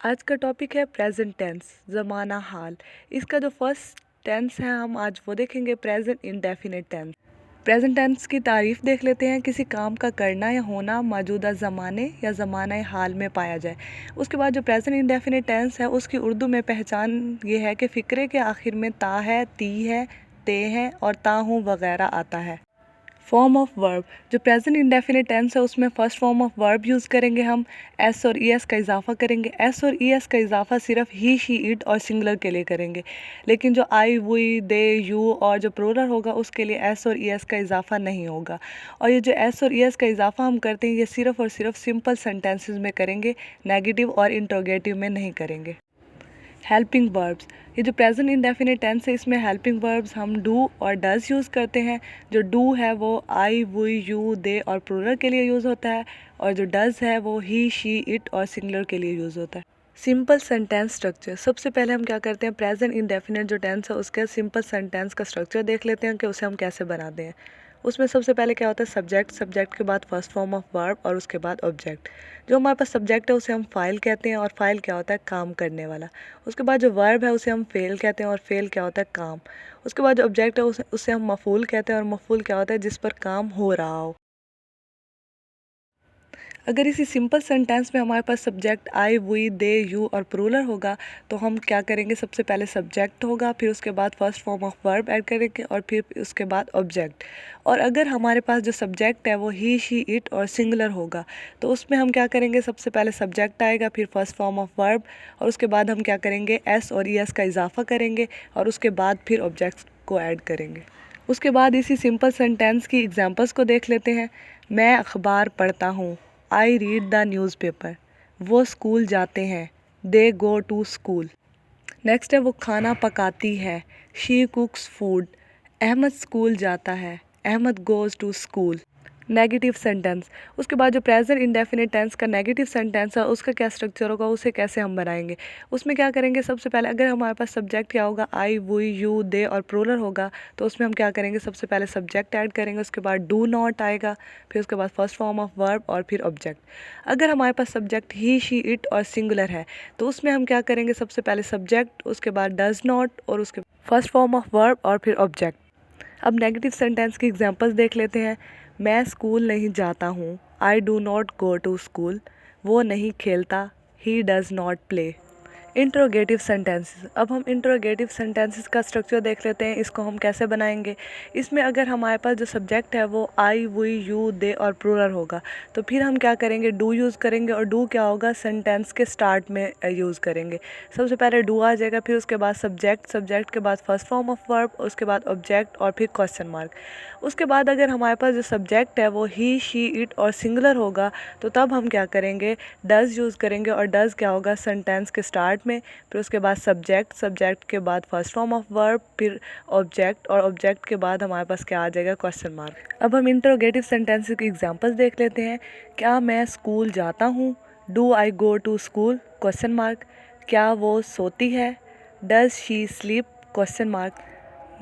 आज का टॉपिक है प्रेजेंट टेंस, ज़माना हाल। इसका जो फर्स्ट टेंस है हम आज वो देखेंगे present indefinite tense. Present tense की तारीफ देख लेते हैं। किसी काम का करना या होना मौजूदा ज़माने या ज़माना हाल में पाया जाए। उसके बाद जो प्रेजेंट इंडेफिनिट टेंस है उसकी उर्दू में पहचान ये है कि फ़िक्रे के आखिर में ता है, ती है, ते है और ता हूँ वगैरह आता है। फॉर्म ऑफ वर्ब, जो प्रेजेंट इंडेफिनिट टेंस है उसमें first form of verb use करेंगे हम। एस और ई एस का इजाफा करेंगे। एस और ई एस का इजाफा सिर्फ ही, शी, इट और सिंगुलर के लिए करेंगे, लेकिन जो आई, वी, दे, यू और जो प्लूरल होगा उसके लिए एस और ई एस का इजाफा नहीं होगा। और ये जो एस और ई एस का इजाफा हम करते हैं ये सिर्फ और सिर्फ सिंपल सेंटेंसेस में करेंगे, नेगेटिव और इंट्रोगेटिव में नहीं करेंगे। हेल्पिंग वर्ब्स, ये जो प्रेजेंट इंडेफिनिट टेंस है इसमें हेल्पिंग वर्ब्स हम डू और डज यूज़ करते हैं। जो डू है वो आई, वी, यू, दे और प्लूरल के लिए यूज़ होता है, और जो डज है वो ही, शी, इट और सिंगुलर के लिए यूज़ होता है। सिंपल सेंटेंस स्ट्रक्चर, सबसे पहले हम क्या करते हैं, प्रेजेंट इंडेफिनिट जो टेंस है उसके सिंपल सेंटेंस का स्ट्रक्चर देख लेते हैं कि उसे हम कैसे बनाते हैं। उसमें सबसे पहले क्या होता है, सब्जेक्ट, सब्जेक्ट के बाद फर्स्ट फॉर्म ऑफ वर्ब और उसके बाद ऑब्जेक्ट। जो हमारे पास सब्जेक्ट है उसे हम फाइल कहते हैं, और फाइल क्या होता है, काम करने वाला। उसके बाद जो वर्ब है उसे हम फेल कहते हैं, और फेल क्या होता है, काम। उसके बाद जो ऑब्जेक्ट है उसे हम मफूल कहते हैं, और मफूल क्या होता है, जिस पर काम हो रहा हो। अगर इसी सिंपल सेंटेंस में हमारे पास subject I, we, they, you और प्लूरल होगा तो हम क्या करेंगे, सबसे पहले सब्जेक्ट होगा, फिर उसके बाद first form of verb add करेंगे और फिर उसके बाद ऑब्जेक्ट। और अगर हमारे पास जो सब्जेक्ट है वो ही, शी, इट और सिंगुलर होगा तो उसमें हम क्या करेंगे, सबसे पहले सब्जेक्ट आएगा, फिर फर्स्ट फॉर्म ऑफ वर्ब और उसके बाद हम क्या करेंगे, एस और ई एस का इजाफा करेंगे और उसके बाद फिर ऑब्जेक्ट को ऐड करेंगे। उसके बाद इसी सिंपल सेंटेंस की एग्जांपल्स को देख लेते हैं। मैं अखबार पढ़ता हूँ, आई रीड द न्यूज़पेपर। वो स्कूल जाते हैं, they go to school. Next है वो खाना पकाती है, she cooks food. Ahmad school जाता है, Ahmad goes to school. Negative sentence, उसके बाद जो प्रेजेंट इंडेफिनिट टेंस का नेगेटिव सेंटेंस है उसका क्या स्ट्रक्चर होगा, उसे कैसे हम बनाएंगे। उसमें क्या करेंगे, सबसे पहले अगर हमारे पास सब्जेक्ट क्या होगा, आई, वी, यू, दे और प्लूरल होगा तो उसमें हम क्या करेंगे, सबसे पहले सब्जेक्ट ऐड करेंगे, उसके बाद डू नॉट आएगा, फिर उसके बाद फर्स्ट फॉर्म ऑफ वर्ब और फिर ऑब्जेक्ट। अगर हमारे पास सब्जेक्ट ही, शी, इट और सिंगुलर है तो उसमें हम क्या करेंगे, सबसे पहले सब्जेक्ट, उसके बाद डज नॉट और उसके फर्स्ट फॉर्म ऑफ वर्ब और फिर ऑब्जेक्ट। अब नेगेटिव सेंटेंस की एग्जांपल्स देख लेते हैं। मैं स्कूल नहीं जाता हूँ, I do not go to school. वो नहीं खेलता, he does not play. Interrogative sentences, अब हम इंट्रोगेटिव सेंटेंसेस का स्ट्रक्चर देख लेते हैं, इसको हम कैसे बनाएंगे। इसमें अगर हमारे पास जो सब्जेक्ट है वो आई, वी, यू, दे और प्लूरल होगा तो फिर हम क्या करेंगे, डू यूज़ करेंगे, और डू क्या होगा, सेंटेंस के स्टार्ट में यूज़ करेंगे। सबसे पहले डू आ जाएगा, फिर उसके बाद सब्जेक्ट, सब्जेक्ट के बाद फर्स्ट फॉर्म ऑफ वर्ब, उसके बाद ऑब्जेक्ट और फिर क्वेश्चन मार्क। उसके बाद अगर हमारे पास जो सब्जेक्ट है वो ही, शी, इट और सिंगुलर होगा तो तब हम क्या करेंगे, डज यूज़ करेंगे, और डज क्या होगा, सेंटेंस के स्टार्ट में, फिर उसके बाद सब्जेक्ट, सब्जेक्ट के बाद फर्स्ट फॉर्म ऑफ वर्ब, फिर ऑब्जेक्ट, और ऑब्जेक्ट के बाद हमारे पास क्या आ जाएगा, क्वेश्चन मार्क। अब हम इंट्रोगेटिव सेंटेंसेस की एग्जांपल्स देख लेते हैं। क्या मैं स्कूल जाता हूँ, do I go to school, question mark. क्या वो सोती है, does she sleep, question mark.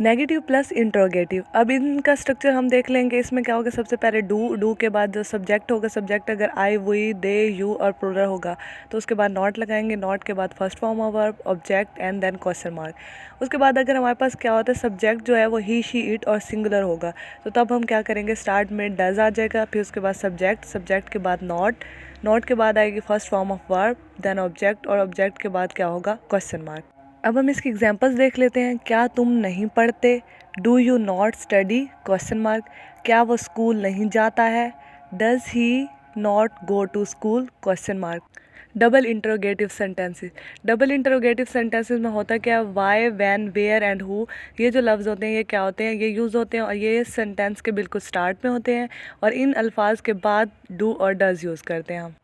Negative plus interrogative, अब इनका स्ट्रक्चर हम देख लेंगे। इसमें क्या होगा, सबसे पहले डू, डू के बाद जो सब्जेक्ट होगा, सब्जेक्ट अगर आई, वी, दे, यू और प्लूरल होगा तो उसके बाद नॉट लगाएंगे, नॉट के बाद first form of verb, object and then question mark. उसके बाद अगर हमारे पास क्या होता है, सब्जेक्ट जो है वो ही, शी, इट और सिंगुलर होगा तो तब हम क्या करेंगे, स्टार्ट में डज आ जाएगा, फिर उसके बाद सब्जेक्ट, सब्जेक्ट के बाद नॉट, नॉट के बाद आएगी first form of verb, then object, और ऑब्जेक्ट के बाद क्या होगा, क्वेश्चन मार्क। अब हम इसकी एग्जांपल्स देख लेते हैं। क्या तुम नहीं पढ़ते, do you not study, question mark. क्या वो स्कूल नहीं जाता है, does he not go to school, question mark. Double interrogative sentences, double interrogative sentences में होता क्या है, why, when, where and who, ये जो लफ्ज़ होते हैं ये क्या होते हैं, ये यूज़ होते हैं और ये सेंटेंस के बिल्कुल स्टार्ट में होते हैं, और इन अल्फाज के बाद डू और डज यूज़ करते हैं हम।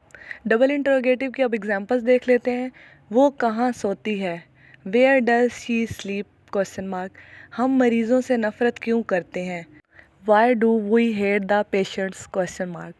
डबल इंटरोगेटिव की अब एग्जांपल्स देख लेते हैं। वो कहाँ सोती है, where does she sleep, question mark. हम मरीजों से नफ़रत क्यों करते हैं, why do we hate the patients, question mark.